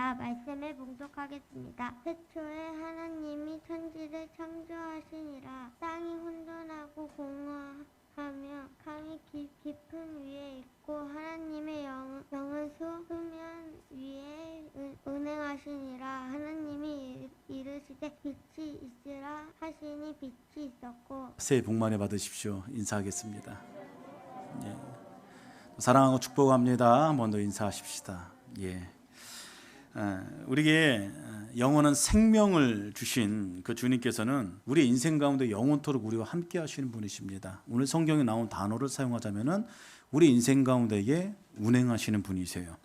하겠습니다. 말씀을 봉독하겠습니다. 태초에 하나님이 천지를 창조하시니라. 땅이 혼돈하고 공허하며 강이 깊은 위에 있고 하나님의 영은 수면 위에 운행하시니라. 하나님이 이르시되 빛이 있으라 하시니 빛이 있었고. 새해 복 많이 받으십시오. 인사하겠습니다. 예. 사랑하고 축복합니다. 한번 더 인사하십시다. 예. 우리에게 영원한 생명을 주신 그 주님께서는 우리 인생 가운데 영원토록 우리와 함께 하시는 분이십니다. 오늘 성경에 나온 단어를 사용하자면은 우리 인생 가운데에 운행하시는 분이세요.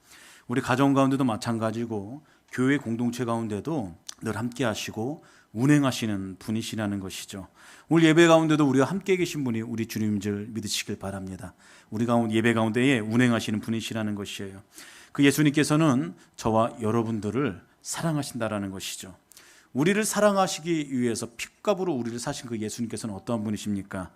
우리 가정 가운데도 마찬가지고 교회 공동체 가운데도 늘 함께 하시고 운행하시는 분이시라는 것이죠. 오늘 예배 가운데도 우리와 함께 계신 분이 우리 주님인 줄 믿으시길 바랍니다. 우리 가운데 예배 가운데에 운행하시는 분이시라는 것이에요. 그 예수님께서는 저와 여러분들을 사랑하신다라는 것이죠. 우리를 사랑하시기 위해서 핏값으로 우리를 사신 그 예수님께서는 어떠한 분이십니까?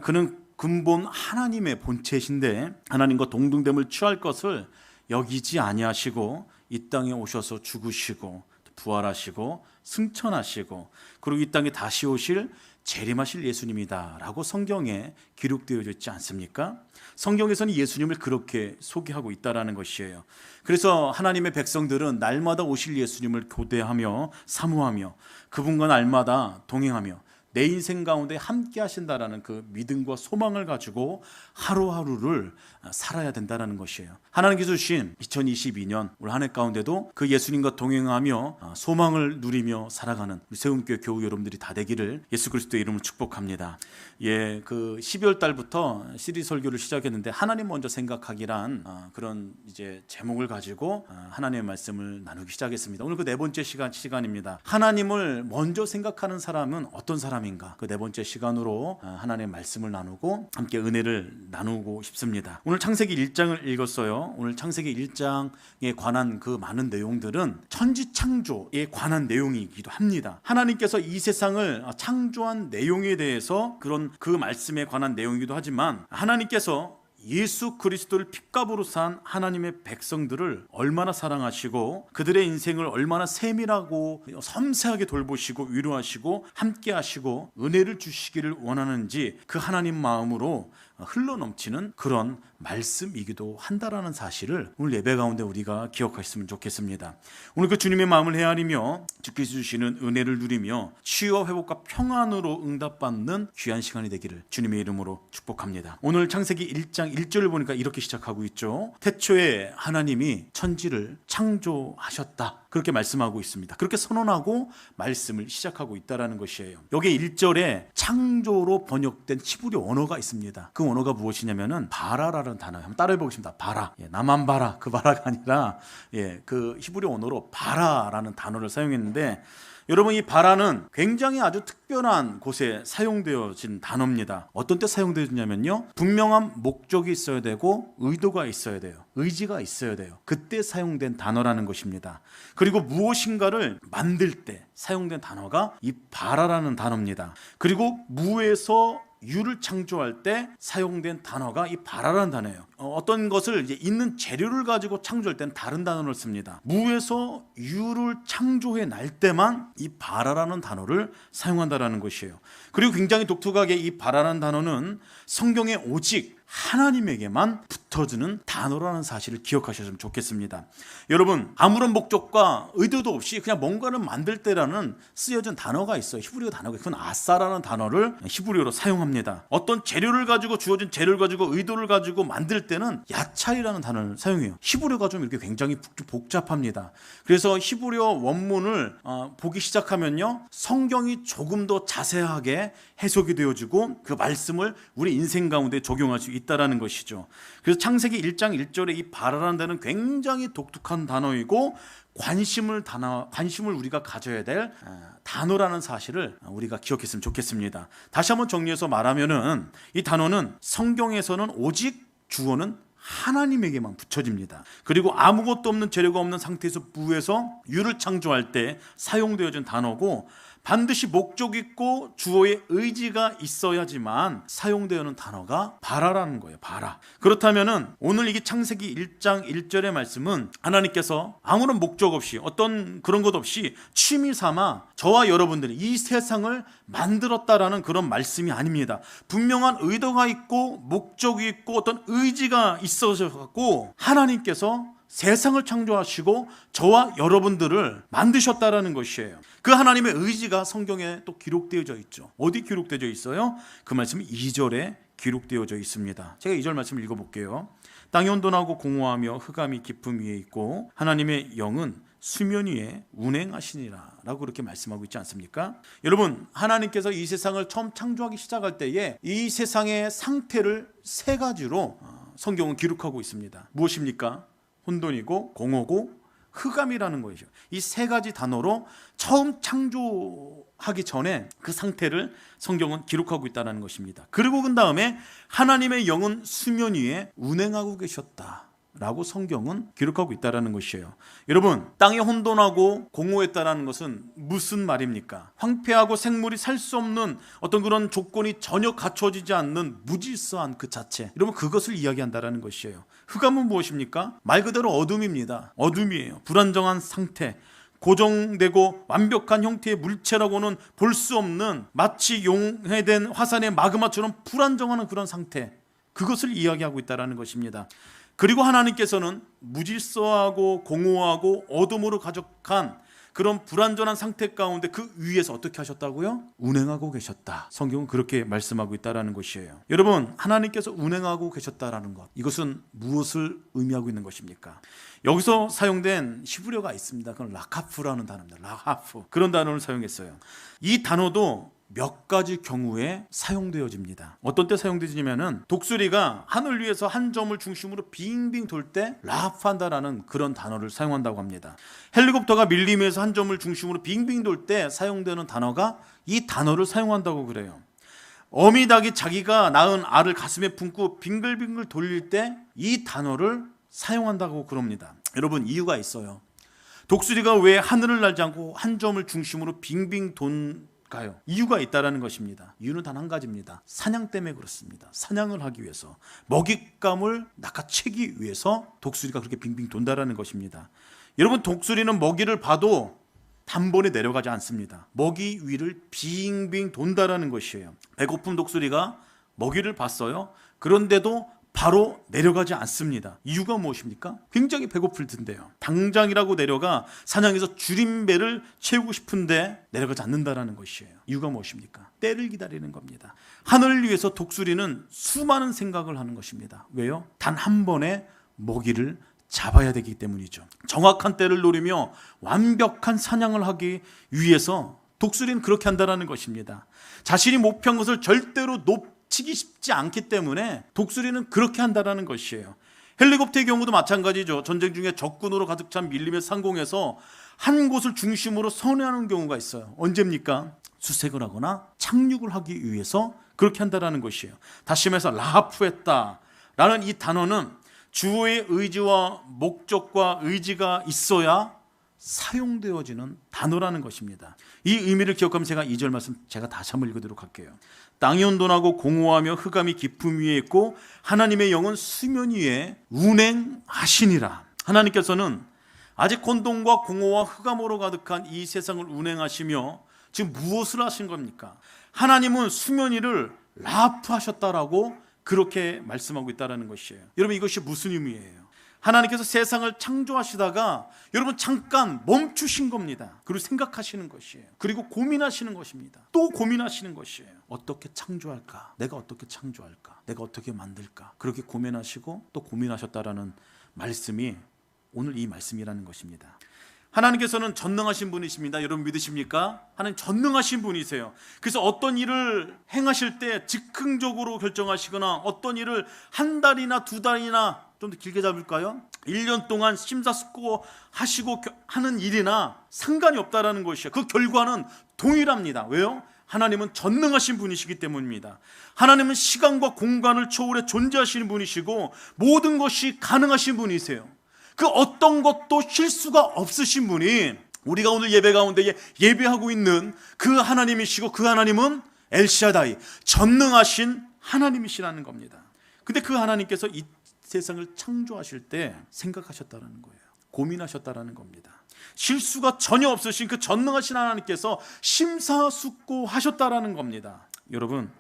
그는 근본 하나님의 본체이신데 하나님과 동등됨을 취할 것을 여기지 아니하시고 이 땅에 오셔서 죽으시고 부활하시고 승천하시고 그리고 이 땅에 다시 오실 재림하실 예수님이다 라고 성경에 기록되어 있지 않습니까? 성경에서는 예수님을 그렇게 소개하고 있다는 것이에요. 그래서 하나님의 백성들은 날마다 오실 예수님을 교대하며 사모하며 그분과 날마다 동행하며 내 인생 가운데 함께 하신다라는 그 믿음과 소망을 가지고 하루하루를 살아야 된다는 것이에요. 하나님께서 주신 2022년 올 한 해 가운데도 그 예수님과 동행하며 소망을 누리며 살아가는 우리 세움교회 교우 여러분들이 다 되기를 예수 그리스도의 이름으로 축복합니다. 예, 그 12월 달부터 시리즈 설교를 시작했는데 하나님 먼저 생각하기란 그런 이제 제목을 가지고 하나님의 말씀을 나누기 시작했습니다. 오늘 그 네 번째 시간입니다. 하나님을 먼저 생각하는 사람은 어떤 사람인가? 그 네 번째 시간으로 하나님의 말씀을 나누고 함께 은혜를 나누고 싶습니다. 오늘 창세기 1장을 읽었어요. 오늘 창세기 1장에 관한 그 많은 내용들은 천지 창조에 관한 내용이기도 합니다. 하나님께서 이 세상을 창조한 내용에 대해서 그런 그 말씀에 관한 내용이기도 하지만 하나님께서 예수 그리스도를 핏값으로 산 하나님의 백성들을 얼마나 사랑하시고 그들의 인생을 얼마나 세밀하고 섬세하게 돌보시고 위로하시고 함께 하시고 은혜를 주시기를 원하는지 그 하나님 마음으로 흘러넘치는 그런 말씀이기도 한다라는 사실을 오늘 예배 가운데 우리가 기억했으면 좋겠습니다. 오늘 그 주님의 마음을 헤아리며 주께서 주시는 은혜를 누리며 치유와 회복과 평안으로 응답받는 귀한 시간이 되기를 주님의 이름으로 축복합니다. 오늘 창세기 1장 1절을 보니까 이렇게 시작하고 있죠. 태초에 하나님이 천지를 창조하셨다. 그렇게 말씀하고 있습니다. 그렇게 선언하고 말씀을 시작하고 있다는 것이에요. 여기 1절에 창조로 번역된 히브리 언어가 있습니다. 그 언어가 무엇이냐면은 바라라는 단어예요. 한번 따라해 보겠습니다. 바라. 나만 바라. 그 바라가 아니라 그 히브리 언어로 바라라는 단어를 사용했는데 여러분 이 바라는 굉장히 아주 특별한 곳에 사용되어진 단어입니다. 어떤 때 사용되었냐면요. 분명한 목적이 있어야 되고 의도가 있어야 돼요. 의지가 있어야 돼요. 그때 사용된 단어라는 것입니다. 그리고 무엇인가를 만들 때 사용된 단어가 이 바라라는 단어입니다. 그리고 무에서 유를 창조할 때 사용된 단어가 이 바라라는 단어예요. 어떤 것을 이제 있는 재료를 가지고 창조할 때는 다른 단어를 씁니다. 무에서 유를 창조해 날 때만 이 바라라는 단어를 사용한다라는 것이에요. 그리고 굉장히 독특하게 이 바라라는 단어는 성경에 오직 하나님에게만 붙어주는 단어라는 사실을 기억하셨으면 좋겠습니다. 여러분 아무런 목적과 의도도 없이 그냥 뭔가를 만들 때라는 쓰여진 단어가 있어요. 히브리어 단어가 그건 아사라는 단어를 히브리어로 사용합니다. 어떤 재료를 가지고 주어진 재료를 가지고 의도를 가지고 만들 때는 야찰이라는 단어를 사용해요. 히브리어가 좀 이렇게 굉장히 복잡합니다. 그래서 히브리어 원문을 보기 시작하면요 성경이 조금 더 자세하게 해석이 되어지고 그 말씀을 우리 인생 가운데 적용할 수 있다라는 것이죠. 그래서 창세기 1장 1절에 이 바라라는 데는 굉장히 독특한 단어이고 관심을 우리가 가져야 될 단어라는 사실을 우리가 기억했으면 좋겠습니다. 다시 한번 정리해서 말하면은 이 단어는 성경에서는 오직 주어는 하나님에게만 붙여집니다. 그리고 아무것도 없는 재료가 없는 상태에서 무에서 유를 창조할 때 사용되어진 단어고 반드시 목적 있고 주어의 의지가 있어야지만 사용되는 단어가 바라라는 거예요. 바라. 그렇다면은 오늘 이게 창세기 1장 1절의 말씀은 하나님께서 아무런 목적 없이 어떤 그런 것 없이 취미 삼아 저와 여러분들이 이 세상을 만들었다라는 그런 말씀이 아닙니다. 분명한 의도가 있고 목적이 있고 어떤 의지가 있어서 갖고 하나님께서 세상을 창조하시고 저와 여러분들을 만드셨다라는 것이에요. 그 하나님의 의지가 성경에 또 기록되어져 있죠. 어디 기록되어져 있어요? 그 말씀이 2절에 기록되어져 있습니다. 제가 2절 말씀 읽어볼게요. 땅이 혼돈하고 공허하며 흑암이 깊음 위에 있고 하나님의 영은 수면 위에 운행하시니라 라고 그렇게 말씀하고 있지 않습니까? 여러분, 하나님께서 이 세상을 처음 창조하기 시작할 때에 이 세상의 상태를 세 가지로 성경은 기록하고 있습니다. 무엇입니까? 혼돈이고 공허고 흑암이라는 것이죠. 이 세 가지 단어로 처음 창조하기 전에 그 상태를 성경은 기록하고 있다는 것입니다. 그리고 그 다음에 하나님의 영은 수면 위에 운행하고 계셨다라고 성경은 기록하고 있다는 것이에요. 여러분, 땅이 혼돈하고 공허했다는 것은 무슨 말입니까? 황폐하고 생물이 살 수 없는 어떤 그런 조건이 전혀 갖춰지지 않는 무질서한 그 자체, 여러분 그것을 이야기한다는 것이에요. 흑암은 무엇입니까? 말 그대로 어둠입니다. 어둠이에요. 불안정한 상태, 고정되고 완벽한 형태의 물체라고는 볼 수 없는 마치 용해된 화산의 마그마처럼 불안정한 그런 상태, 그것을 이야기하고 있다는 것입니다. 그리고 하나님께서는 무질서하고 공허하고 어둠으로 가득한 그런 불완전한 상태 가운데 그 위에서 어떻게 하셨다고요? 운행하고 계셨다. 성경은 그렇게 말씀하고 있다는 것이에요. 여러분, 하나님께서 운행하고 계셨다라는 것, 이것은 무엇을 의미하고 있는 것입니까? 여기서 사용된 히브리어가 있습니다. 그건 라카프라는 단어입니다. 라하프, 그런 단어를 사용했어요. 이 단어도 몇 가지 경우에 사용되어집니다. 어떤 때 사용되지냐면은 독수리가 하늘 위에서 한 점을 중심으로 빙빙 돌 때 라합한다라는 그런 단어를 사용한다고 합니다. 헬리콥터가 밀림에서 한 점을 중심으로 빙빙 돌 때 사용되는 단어가 이 단어를 사용한다고 그래요. 어미닭이 자기가 낳은 알을 가슴에 품고 빙글빙글 돌릴 때 이 단어를 사용한다고 그럽니다. 여러분, 이유가 있어요. 독수리가 왜 하늘을 날지 않고 한 점을 중심으로 빙빙 가요? 이유가 있다라는 것입니다. 이유는 단 한 가지입니다. 사냥 때문에 그렇습니다. 사냥을 하기 위해서, 먹잇감을 낚아채기 위해서 독수리가 그렇게 빙빙 돈다라는 것입니다. 여러분, 독수리는 먹이를 봐도 단번에 내려가지 않습니다. 먹이 위를 빙빙 돈다라는 것이에요. 배고픈 독수리가 먹이를 봤어요. 그런데도 바로 내려가지 않습니다. 이유가 무엇입니까? 굉장히 배고플 텐데요. 당장이라고 내려가 사냥에서 줄임배를 채우고 싶은데 내려가지 않는다라는 것이에요. 이유가 무엇입니까? 때를 기다리는 겁니다. 하늘을 위해서 독수리는 수많은 생각을 하는 것입니다. 왜요? 단 한 번에 먹이를 잡아야 되기 때문이죠. 정확한 때를 노리며 완벽한 사냥을 하기 위해서 독수리는 그렇게 한다는 것입니다. 자신이 목표한 것을 절대로 놓치기 쉽지 않기 때문에 독수리는 그렇게 한다는 것이에요. 헬리콥터의 경우도 마찬가지죠. 전쟁 중에 적군으로 가득 찬 밀림의 상공에서 한 곳을 중심으로 선회하는 경우가 있어요. 언제입니까? 수색을 하거나 착륙을 하기 위해서 그렇게 한다는 것이에요. 다시 말해서 라하프했다라는 이 단어는 주어의 의지와 목적과 의지가 있어야 사용되어지는 단어라는 것입니다. 이 의미를 기억하면 제가 2절 말씀 제가 다시 한번 읽어드리도록 할게요. 땅이 혼돈하고 공허하며 흑암이 깊음 위에 있고 하나님의 영은 수면 위에 운행하시니라. 하나님께서는 아직 혼돈과 공허와 흑암으로 가득한 이 세상을 운행하시며 지금 무엇을 하신 겁니까? 하나님은 수면 위를 라프하셨다라고 그렇게 말씀하고 있다는 것이에요. 여러분, 이것이 무슨 의미예요? 하나님께서 세상을 창조하시다가 여러분 잠깐 멈추신 겁니다. 그리고 생각하시는 것이에요. 그리고 고민하시는 것입니다. 또 고민하시는 것이에요. 어떻게 창조할까? 내가 어떻게 창조할까? 내가 어떻게 만들까? 그렇게 고민하시고 또 고민하셨다라는 말씀이 오늘 이 말씀이라는 것입니다. 하나님께서는 전능하신 분이십니다. 여러분 믿으십니까? 하나님 전능하신 분이세요. 그래서 어떤 일을 행하실 때 즉흥적으로 결정하시거나 어떤 일을 한 달이나 두 달이나 좀 더 길게 잡을까요? 1년 동안 심사숙고하시고 하는 일이나 상관이 없다라는 것이에요. 그 결과는 동일합니다. 왜요? 하나님은 전능하신 분이시기 때문입니다. 하나님은 시간과 공간을 초월해 존재하시는 분이시고 모든 것이 가능하신 분이세요. 그 어떤 것도 실수가 없으신 분이 우리가 오늘 예배 가운데 예배하고 있는 그 하나님이시고 그 하나님은 엘샤다이, 전능하신 하나님이시라는 겁니다. 근데 그 하나님께서 이 세상을 창조하실 때 생각하셨다는 거예요. 고민하셨다는 겁니다. 실수가 전혀 없으신 그 전능하신 하나님께서 심사숙고하셨다는 겁니다. 여러분,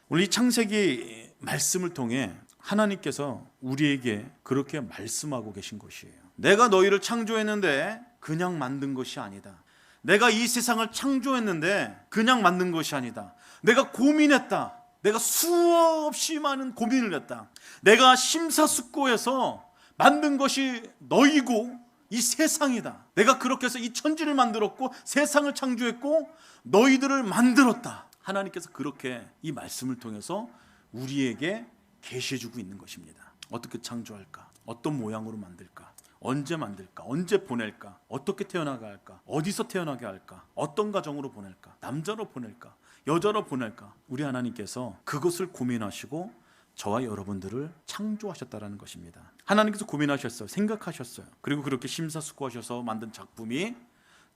오늘 이 창세기 말씀을 통해 하나님께서 우리에게 그렇게 말씀하고 계신 것이에요. 내가 너희를 창조했는데 그냥 만든 것이 아니다. 내가 이 세상을 창조했는데 그냥 만든 것이 아니다. 내가 고민했다. 내가 수없이 많은 고민을 했다. 내가 심사숙고해서 만든 것이 너희고 이 세상이다. 내가 그렇게 해서 이 천지를 만들었고 세상을 창조했고 너희들을 만들었다. 하나님께서 그렇게 이 말씀을 통해서 우리에게 계시해주고 있는 것입니다. 어떻게 창조할까? 어떤 모양으로 만들까? 언제 만들까? 언제 보낼까? 어떻게 태어나게 할까? 어디서 태어나게 할까? 어떤 가정으로 보낼까? 남자로 보낼까? 여자로 보낼까? 우리 하나님께서 그것을 고민하시고 저와 여러분들을 창조하셨다는 것입니다. 하나님께서 고민하셨어요. 생각하셨어요. 그리고 그렇게 심사숙고하셔서 만든 작품이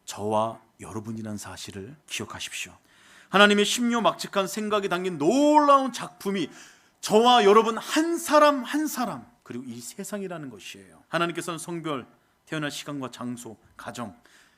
저와 여러분이라는 사실을 기억하십시오. 하나님의 심요막측한 생각이 담긴 놀라운 작품이 저와 여러분 한 사람 한 사람 그리고 이 세상이라는 것이에요. 하나님께서는 성별, 태어날 시간과 장소, 가정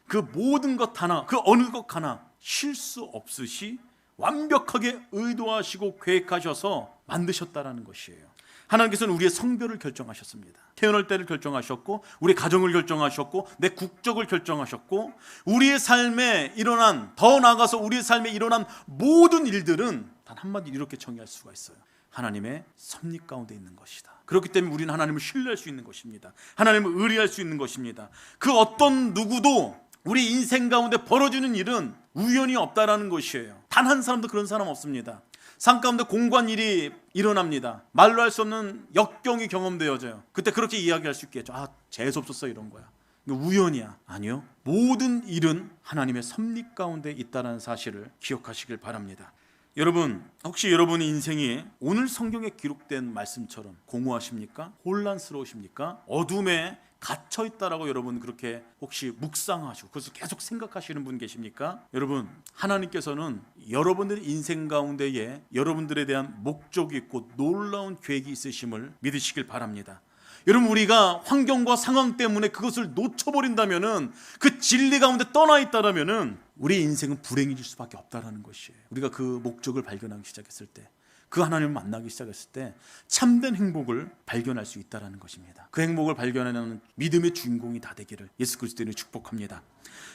그 모든 것 하나, 그 어느 것 하나 실수 없으시 완벽하게 의도하시고 계획하셔서 만드셨다라는 것이에요. 하나님께서는 우리의 성별을 결정하셨습니다. 태어날 때를 결정하셨고 우리의 가정을 결정하셨고 내 국적을 결정하셨고 우리의 삶에 일어난 더 나아가서 우리의 삶에 일어난 모든 일들은 단 한마디로 이렇게 정의할 수가 있어요. 하나님의 섭리 가운데 있는 것이다. 그렇기 때문에 우리는 하나님을 신뢰할 수 있는 것입니다. 하나님을 의뢰할 수 있는 것입니다. 그 어떤 누구도 우리 인생 가운데 벌어지는 일은 우연이 없다라는 것이에요. 단 한 사람도 그런 사람 없습니다. 삶 가운데 공고한 일이 일어납니다. 말로 할 수 없는 역경이 경험되어져요. 그때 그렇게 이야기할 수 있겠죠. 아, 재수없었어 이런 거야. 이거 우연이야. 아니요. 모든 일은 하나님의 섭리 가운데 있다는 사실을 기억하시길 바랍니다. 여러분, 혹시 여러분의 인생이 오늘 성경에 기록된 말씀처럼 공허하십니까? 혼란스러우십니까? 어둠에 갇혀 있다라고 여러분 그렇게 혹시 묵상하시고 그래서 계속 생각하시는 분 계십니까? 여러분, 하나님께서는 여러분들의 인생 가운데에 여러분들에 대한 목적이 있고 놀라운 계획이 있으심을 믿으시길 바랍니다. 여러분, 우리가 환경과 상황 때문에 그것을 놓쳐버린다면은 그 진리 가운데 떠나 있다라면은 우리 인생은 불행해질 수밖에 없다라는 것이에요. 우리가 그 목적을 발견하기 시작했을 때, 그 하나님을 만나기 시작했을 때 참된 행복을 발견할 수 있다라는 것입니다. 그 행복을 발견하는 믿음의 주인공이 다 되기를 예수 그리스도로 축복합니다.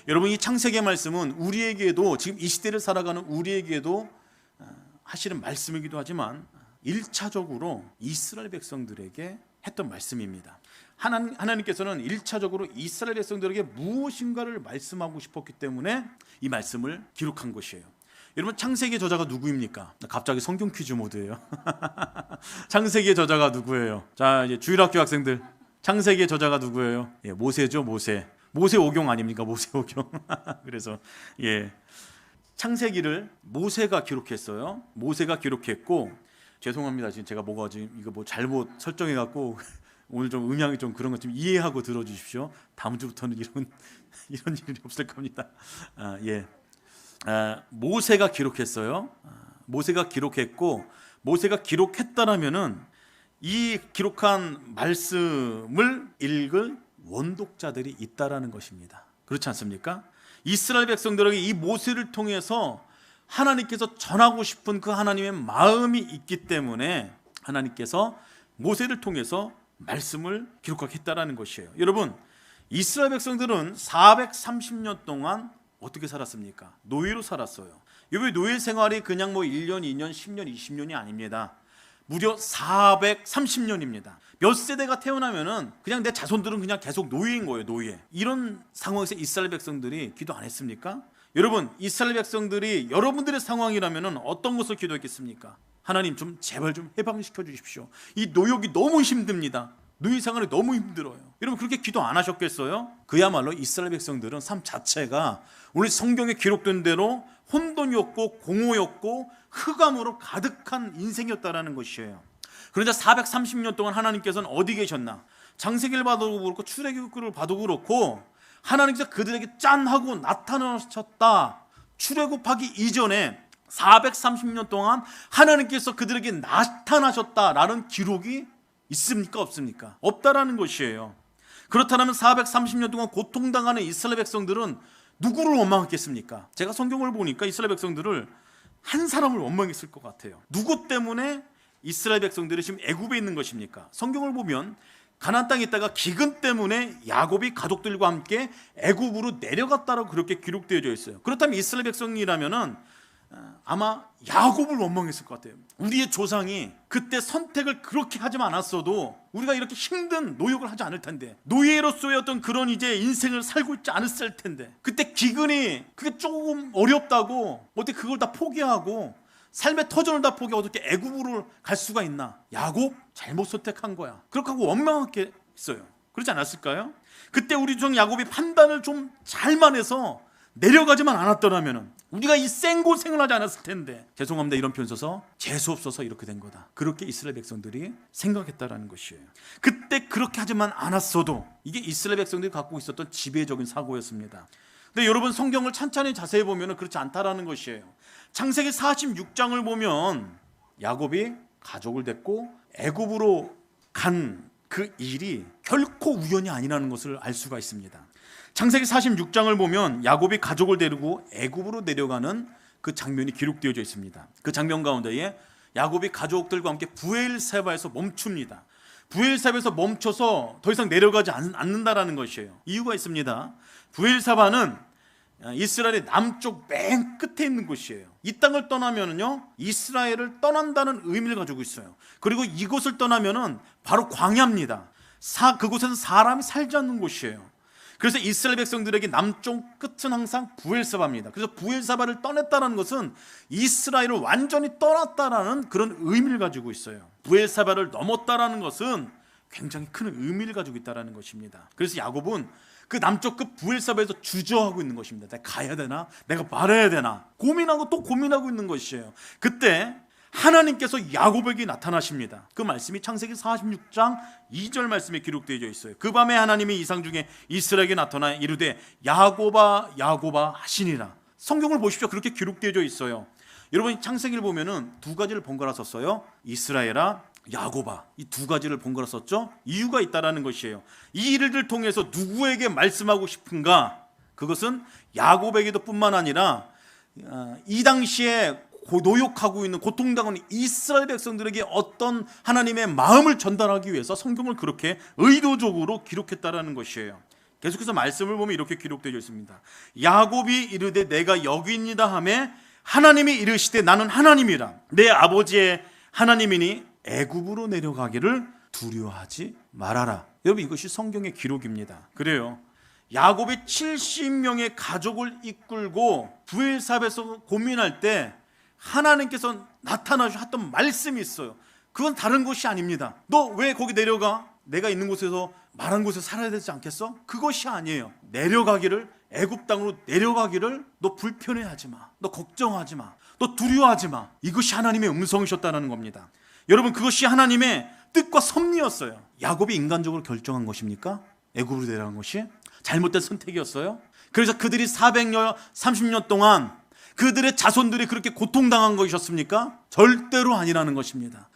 여러분, 이 창세기의 말씀은 우리에게도 지금 이 시대를 살아가는 우리에게도 하시는 말씀이기도 하지만 1차적으로 이스라엘 백성들에게 했던 말씀입니다. 하나님께서는 1차적으로 이스라엘 백성들에게 무엇인가를 말씀하고 싶었기 때문에 이 말씀을 기록한 것이에요. 여러분, 창세기의 저자가 누구입니까? 갑자기 성경 퀴즈 모드예요. 창세기의 저자가 누구예요? 자, 이제 주일학교 학생들, 창세기의 저자가 누구예요? 예, 모세죠, 모세. 모세오경 아닙니까? 모세오경. 그래서 창세기를 모세가 기록했어요. 모세가 기록했고, 죄송합니다. 지금 제가 이거 뭐 잘못 설정해 갖고 오늘 좀 음향이 좀 그런 것 좀 이해하고 들어주십시오. 다음 주부터는 이런 일이 없을 겁니다. 모세가 기록했어요. 모세가 기록했고, 모세가 기록했다라면은 이 기록한 말씀을 읽을 원독자들이 있다라는 것입니다. 그렇지 않습니까? 이스라엘 백성들에게 이 모세를 통해서 하나님께서 전하고 싶은 그 하나님의 마음이 있기 때문에 하나님께서 모세를 통해서 말씀을 기록하겠다라는 것이에요. 여러분, 이스라엘 백성들은 430년 동안 어떻게 살았습니까? 노예로 살았어요. 이 노예 생활이 그냥 뭐 1년, 2년, 10년, 20년이 아닙니다. 무려 430년입니다. 몇 세대가 태어나면은 그냥 내 자손들은 그냥 계속 노예인 거예요, 노예. 이런 상황에서 이스라엘 백성들이 기도 안 했습니까? 여러분, 이스라엘 백성들이 여러분들의 상황이라면은 어떤 것을 기도했겠습니까? 하나님 좀 제발 좀 해방시켜 주십시오. 이 노역이 너무 힘듭니다. 노예 생활이 너무 힘들어요. 여러분, 그렇게 기도 안 하셨겠어요? 그야말로 이스라엘 백성들은 삶 자체가 오늘 성경에 기록된 대로 혼돈이었고 공허였고 흑암으로 가득한 인생이었다라는 것이에요. 그런데 430년 동안 하나님께서는 어디 계셨나? 창세기를 봐도 그렇고 출애굽기를 봐도 그렇고 하나님께서 그들에게 짠 하고 나타나셨다. 출애굽하기 이전에 430년 동안 하나님께서 그들에게 나타나셨다라는 기록이 있습니까? 없습니까? 없다라는 것이에요. 그렇다면 430년 동안 고통당하는 이스라엘 백성들은 누구를 원망했겠습니까? 제가 성경을 보니까 이스라엘 백성들을 한 사람을 원망했을 것 같아요. 누구 때문에 이스라엘 백성들이 지금 애굽에 있는 것입니까? 성경을 보면 가나안 땅에 있다가 기근 때문에 야곱이 가족들과 함께 애굽으로 내려갔다라고 그렇게 기록되어져 있어요. 그렇다면 이스라엘 백성이라면은 아마 야곱을 원망했을 것 같아요. 우리의 조상이 그때 선택을 그렇게 하지 않았어도 우리가 이렇게 힘든 노역을 하지 않을 텐데, 노예로서의 어떤 그런 이제 인생을 살고 있지 않았을 텐데, 그때 기근이 그게 조금 어렵다고 어떻게 그걸 다 포기하고 삶의 터전을 다 포기하고 어떻게 애굽으로 갈 수가 있나? 야곱 잘못 선택한 거야. 그렇게 하고 원망했겠어요. 그렇지 않았을까요? 그때 우리 종 야곱이 판단을 좀 잘만 해서 내려가지만 않았더라면 우리가 이 생고생을 하지 않았을 텐데, 죄송합니다 이런 표현 써서, 재수없어서 이렇게 된 거다. 그렇게 이스라엘 백성들이 생각했다라는 것이에요. 그때 그렇게 하지만 않았어도 이게 이스라엘 백성들이 갖고 있었던 지배적인 사고였습니다. 근데 여러분 성경을 찬찬히 자세히 보면 그렇지 않다라는 것이에요. 창세기 46장을 보면 야곱이 가족을 데리고 애굽으로 간 그 일이 결코 우연이 아니라는 것을 알 수가 있습니다. 창세기 46장을 보면 야곱이 가족을 데리고 애굽으로 내려가는 그 장면이 기록되어져 있습니다. 그 장면 가운데에 야곱이 가족들과 함께 브엘세바에서 멈춥니다. 브엘세바에서 멈춰서 더 이상 내려가지 않는다라는 것이에요. 이유가 있습니다. 브엘세바는 이스라엘의 남쪽 맨 끝에 있는 곳이에요. 이 땅을 떠나면은요 이스라엘을 떠난다는 의미를 가지고 있어요. 그리고 이곳을 떠나면은 바로 광야입니다. 그곳에는 사람이 살지 않는 곳이에요. 그래서 이스라엘 백성들에게 남쪽 끝은 항상 브엘세바입니다. 그래서 브엘세바를 떠났다는 것은 이스라엘을 완전히 떠났다라는 그런 의미를 가지고 있어요. 브엘세바를 넘었다라는 것은 굉장히 큰 의미를 가지고 있다라는 것입니다. 그래서 야곱은 그 남쪽 끝 브엘세바에서 주저하고 있는 것입니다. 내가 가야 되나? 내가 말아야 되나? 고민하고 또 고민하고 있는 것이에요. 그때 하나님께서 야곱에게 나타나십니다. 그 말씀이 창세기 46장 2절 말씀에 기록되어 있어요. 그 밤에 하나님이 이상 중에 이스라엘에게 나타나 이르되 야곱아 야곱아 하시니라. 성경을 보십시오. 그렇게 기록되어 있어요. 여러분 창세기를 보면은 두 가지를 번갈아 썼어요. 이스라엘아 야곱아, 이 두 가지를 번갈아 썼죠. 이유가 있다라는 것이에요. 이 일을 통해서 누구에게 말씀하고 싶은가? 그것은 야곱에게도 뿐만 아니라 이 당시에 노역하고 있는 고통당하는 이스라엘 백성들에게 어떤 하나님의 마음을 전달하기 위해서 성경을 그렇게 의도적으로 기록했다라는 것이에요. 계속해서 말씀을 보면 이렇게 기록되어 있습니다. 야곱이 이르되 내가 여기있니다 하매 하나님이 이르시되 나는 하나님이라 내 아버지의 하나님이니 애굽으로 내려가기를 두려워하지 말아라. 여러분 이것이 성경의 기록입니다. 그래요. 야곱이 70명의 가족을 이끌고 브엘사베에서 고민할 때 하나님께서 나타나셨던 말씀이 있어요. 그건 다른 것이 아닙니다. 너 왜 거기 내려가? 내가 있는 곳에서 말한 곳에서 살아야 되지 않겠어? 그것이 아니에요. 내려가기를, 애굽 땅으로 내려가기를 너 불편해하지 마. 너 걱정하지 마. 너 두려워하지 마. 이것이 하나님의 음성이셨다는 겁니다. 여러분 그것이 하나님의 뜻과 섭리였어요. 야곱이 인간적으로 결정한 것입니까? 애굽으로 내려간 것이? 잘못된 선택이었어요? 그래서 그들이 430년 동안 그들의 자손들이 그렇게 고통당한 것이었습니까? 절대로 아니라는 것입니다.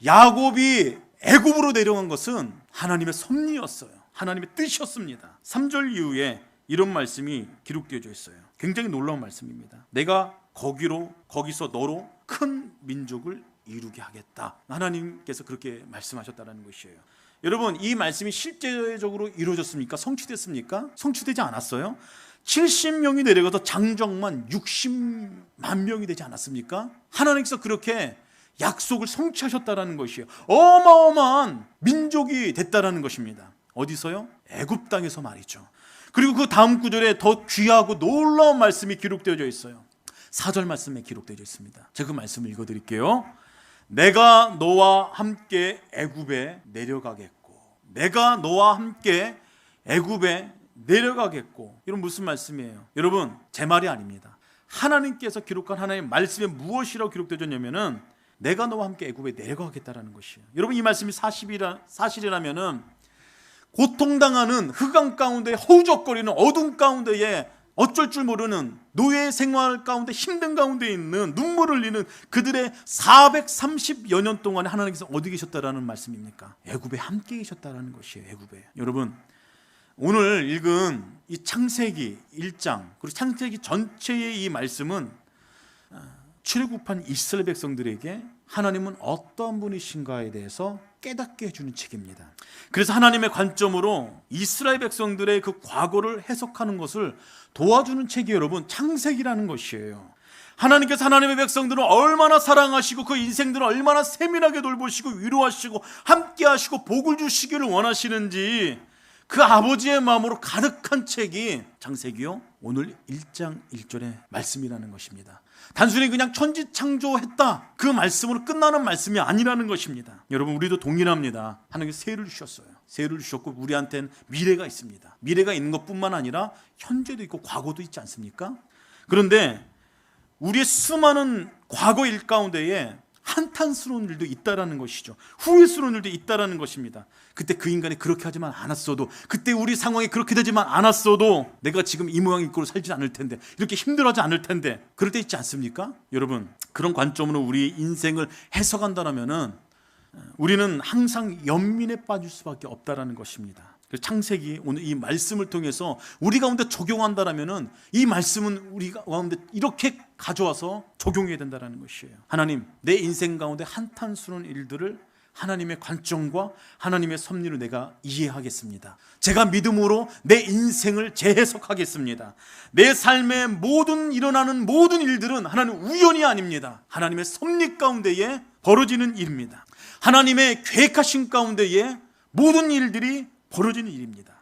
야곱이 애굽으로 내려간 것은 하나님의 섭리였어요. 하나님의 뜻이었습니다. 3절 이후에 이런 말씀이 기록되어져 있어요. 굉장히 놀라운 말씀입니다. 내가 거기서 너로 큰 민족을 이루게 하겠다. 하나님께서 그렇게 말씀하셨다는 것이에요. 여러분 이 말씀이 실제적으로 이루어졌습니까? 성취됐습니까? 성취되지 않았어요. 70명이 내려가서 장정만 60만 명이 되지 않았습니까? 하나님께서 그렇게 약속을 성취하셨다는 것이에요. 어마어마한 민족이 됐다는 것입니다. 어디서요? 애굽 땅에서 말이죠. 그리고 그 다음 구절에 더 귀하고 놀라운 말씀이 기록되어져 있어요. 4절 말씀에 기록되어져 있습니다. 제가 그 말씀을 읽어드릴게요. 내가 너와 함께 애굽에 내려가겠고, 내가 너와 함께 애굽에 내려가겠고. 이런 무슨 말씀이에요? 여러분 제 말이 아닙니다. 하나님께서 기록한 하나님의 말씀에 무엇이라고 기록되었냐면은 내가 너와 함께 애굽에 내려가겠다라는 것이에요. 여러분 이 말씀이 사실이라면은 고통당하는 흑암 가운데 허우적거리는 어둠 가운데에 어쩔 줄 모르는 노예 생활 가운데 힘든 가운데 있는 눈물을 흘리는 그들의 430여 년 동안에 하나님께서 어디 계셨다라는 말씀입니까? 애굽에 함께 계셨다라는 것이에요. 애굽에. 여러분, 오늘 읽은 이 창세기 1장 그리고 창세기 전체의 이 말씀은 출애굽한 이스라엘 백성들에게 하나님은 어떤 분이신가에 대해서 깨닫게 해주는 책입니다. 그래서 하나님의 관점으로 이스라엘 백성들의 그 과거를 해석하는 것을 도와주는 책이 여러분 창세기라는 것이에요. 하나님께서 하나님의 백성들을 얼마나 사랑하시고 그 인생들을 얼마나 세밀하게 돌보시고 위로하시고 함께하시고 복을 주시기를 원하시는지 그 아버지의 마음으로 가득한 책이 창세기요 오늘 1장 1절의 말씀이라는 것입니다. 단순히 그냥 천지창조했다 그 말씀으로 끝나는 말씀이 아니라는 것입니다. 여러분, 우리도 동일합니다. 하나님께서 세를 주셨어요. 세를 주셨고 우리한테는 미래가 있습니다. 미래가 있는 것뿐만 아니라 현재도 있고 과거도 있지 않습니까? 그런데 우리의 수많은 과거 일 가운데에 한탄스러운 일도 있다라는 것이죠. 후회스러운 일도 있다라는 것입니다. 그때 그 인간이 그렇게 하지만 않았어도, 그때 우리 상황이 그렇게 되지만 않았어도 내가 지금 이 모양 이꼴로 살지 않을 텐데, 이렇게 힘들어하지 않을 텐데, 그럴 때 있지 않습니까? 여러분, 그런 관점으로 우리 인생을 해석한다면은 우리는 항상 연민에 빠질 수밖에 없다라는 것입니다. 그래서 창세기 오늘 이 말씀을 통해서 우리 가운데 적용한다라면은 이 말씀은 우리 가운데 이렇게 가져와서 적용해야 된다라는 것이에요. 하나님, 내 인생 가운데 한탄스러운 일들을 하나님의 관점과 하나님의 섭리로 내가 이해하겠습니다. 제가 믿음으로 내 인생을 재해석하겠습니다. 내 삶에 모든 일어나는 모든 일들은 하나님 우연이 아닙니다. 하나님의 섭리 가운데에 벌어지는 일입니다. 하나님의 계획하신 가운데에 모든 일들이 벌어지는 일입니다.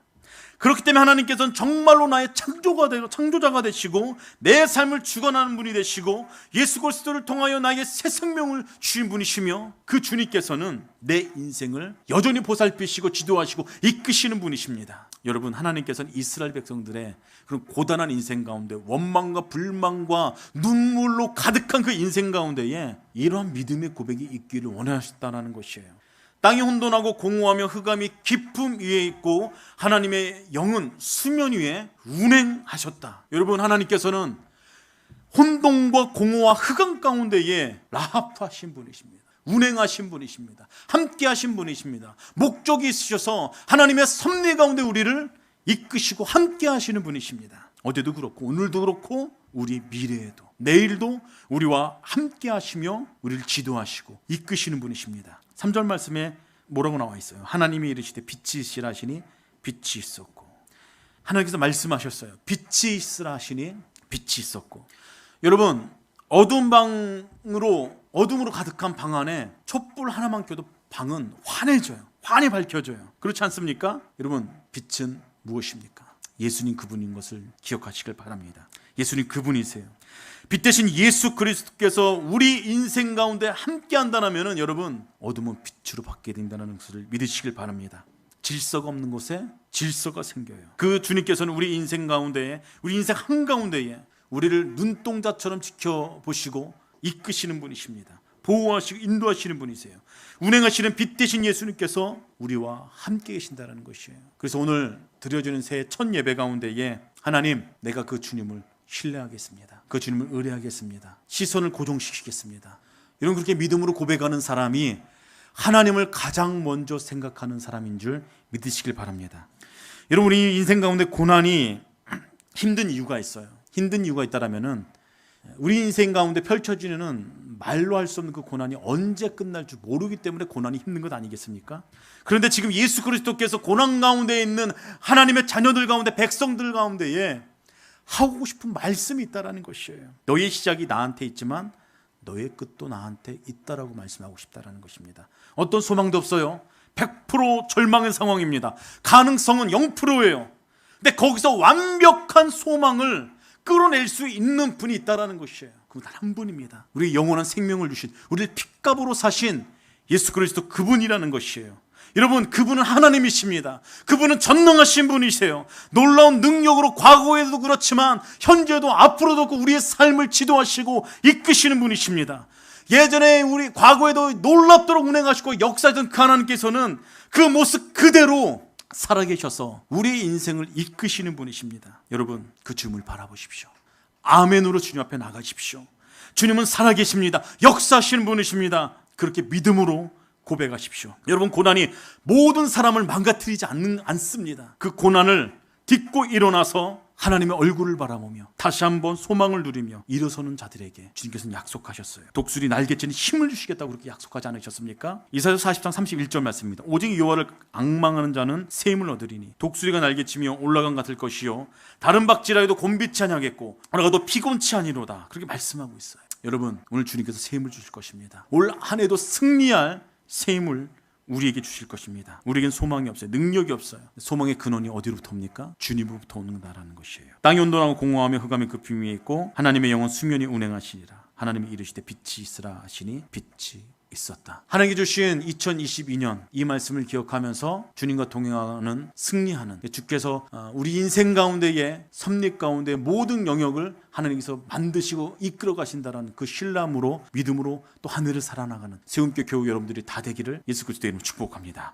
그렇기 때문에 하나님께서는 정말로 나의 창조자가 되시고 내 삶을 주관하는 분이 되시고 예수 그리스도를 통하여 나에게 새 생명을 주신 분이시며 그 주님께서는 내 인생을 여전히 보살피시고 지도하시고 이끄시는 분이십니다. 여러분, 하나님께서는 이스라엘 백성들의 그런 고단한 인생 가운데 원망과 불만과 눈물로 가득한 그 인생 가운데에 이러한 믿음의 고백이 있기를 원하셨다는 것이에요. 땅이 혼돈하고 공허하며 흑암이 깊음 위에 있고 하나님의 영은 수면 위에 운행하셨다. 여러분, 하나님께서는 혼돈과 공허와 흑암 가운데에 라합하신 분이십니다. 운행하신 분이십니다. 함께하신 분이십니다. 목적이 있으셔서 하나님의 섭리 가운데 우리를 이끄시고 함께하시는 분이십니다. 어제도 그렇고 오늘도 그렇고 우리 미래에도 내일도 우리와 함께하시며 우리를 지도하시고 이끄시는 분이십니다. 3절 말씀에 뭐라고 나와 있어요? 하나님이 이르시되 빛이 있으라 하시니 빛이 있었고. 하나님께서 말씀하셨어요. 빛이 있으라 하시니 빛이 있었고. 여러분, 어둠으로 가득한 방 안에 촛불 하나만 켜도 방은 환해져요. 환히 밝혀져요. 그렇지 않습니까? 여러분, 빛은 무엇입니까? 예수님 그분인 것을 기억하시길 바랍니다. 예수님 그분이세요. 빛 대신 예수 그리스도께서 우리 인생 가운데 함께 한다면 여러분, 어둠은 빛으로 바뀌게 된다는 것을 믿으시길 바랍니다. 질서가 없는 곳에 질서가 생겨요. 그 주님께서는 우리 인생 가운데에, 우리 인생 한가운데에 우리를 눈동자처럼 지켜보시고 이끄시는 분이십니다. 보호하시고 인도하시는 분이세요. 운행하시는 빛 대신 예수님께서 우리와 함께 계신다는 것이에요. 그래서 오늘 드려지는 새해 첫 예배 가운데에 하나님, 내가 그 주님을 신뢰하겠습니다. 그 주님을 의뢰하겠습니다. 시선을 고정시키겠습니다. 이런 그렇게 믿음으로 고백하는 사람이 하나님을 가장 먼저 생각하는 사람인 줄 믿으시길 바랍니다. 여러분, 우리 인생 가운데 고난이 힘든 이유가 있어요. 힘든 이유가 있다라면은 우리 인생 가운데 펼쳐지는 말로 할 수 없는 그 고난이 언제 끝날 줄 모르기 때문에 고난이 힘든 것 아니겠습니까? 그런데 지금 예수 그리스도께서 고난 가운데 있는 하나님의 자녀들 가운데, 백성들 가운데에 하고 싶은 말씀이 있다라는 것이에요. 너의 시작이 나한테 있지만 너의 끝도 나한테 있다라고 말씀하고 싶다라는 것입니다. 어떤 소망도 없어요. 100% 절망의 상황입니다. 가능성은 0%예요. 근데 거기서 완벽한 소망을 끌어낼 수 있는 분이 있다라는 것이에요. 그분 단 한 분입니다. 우리 영원한 생명을 주신, 우리를 핏값으로 사신 예수 그리스도 그분이라는 것이에요. 여러분, 그분은 하나님이십니다. 그분은 전능하신 분이세요. 놀라운 능력으로 과거에도 그렇지만 현재도 앞으로도 우리의 삶을 지도하시고 이끄시는 분이십니다. 예전에 우리 과거에도 놀랍도록 운행하시고 역사했던 그 하나님께서는 그 모습 그대로 살아계셔서 우리의 인생을 이끄시는 분이십니다. 여러분, 그 주님을 바라보십시오. 아멘으로 주님 앞에 나가십시오. 주님은 살아계십니다. 역사하시는 분이십니다. 그렇게 믿음으로 고백하십시오. 여러분, 고난이 모든 사람을 망가뜨리지 않습니다. 그 고난을 딛고 일어나서 하나님의 얼굴을 바라보며 다시 한번 소망을 누리며 일어서는 자들에게 주님께서는 약속하셨어요. 독수리 날개치는 힘을 주시겠다고 그렇게 약속하지 않으셨습니까? 이사야서 40장 31절 말씀입니다. 오직 여호와를 앙망하는 자는 새 힘을 얻으리니 독수리가 날개치며 올라간 같을 것이요 다른 박지라도 곤비치 아니하겠고 올라가도 피곤치 아니로다. 그렇게 말씀하고 있어요. 여러분, 오늘 주님께서 새 힘을 주실 것입니다. 올 한 해도 승리할 새 힘을 우리에게 주실 것입니다. 우리에겐 소망이 없어요. 능력이 없어요. 소망의 근원이 어디로부터 옵니까? 주님으로부터 온다라는 것이에요. 땅이 온돈하고 공허하며 흑암이 그 비밀에 있고 하나님의 영은 수면이 운행하시니라. 하나님이 이르시되 빛이 있으라 하시니 빛이 있었다. 하나님께 주신 2022년 이 말씀을 기억하면서 주님과 동행하는 승리하는 주께서 우리 인생 가운데의 섭리 가운데 모든 영역을 하나님께서 만드시고 이끌어 가신다는 그 신람으로 믿음으로 또 하늘을 살아나가는 세움교 교우 여러분들이 다 되기를 예수 그리스도의 이름으로 축복합니다.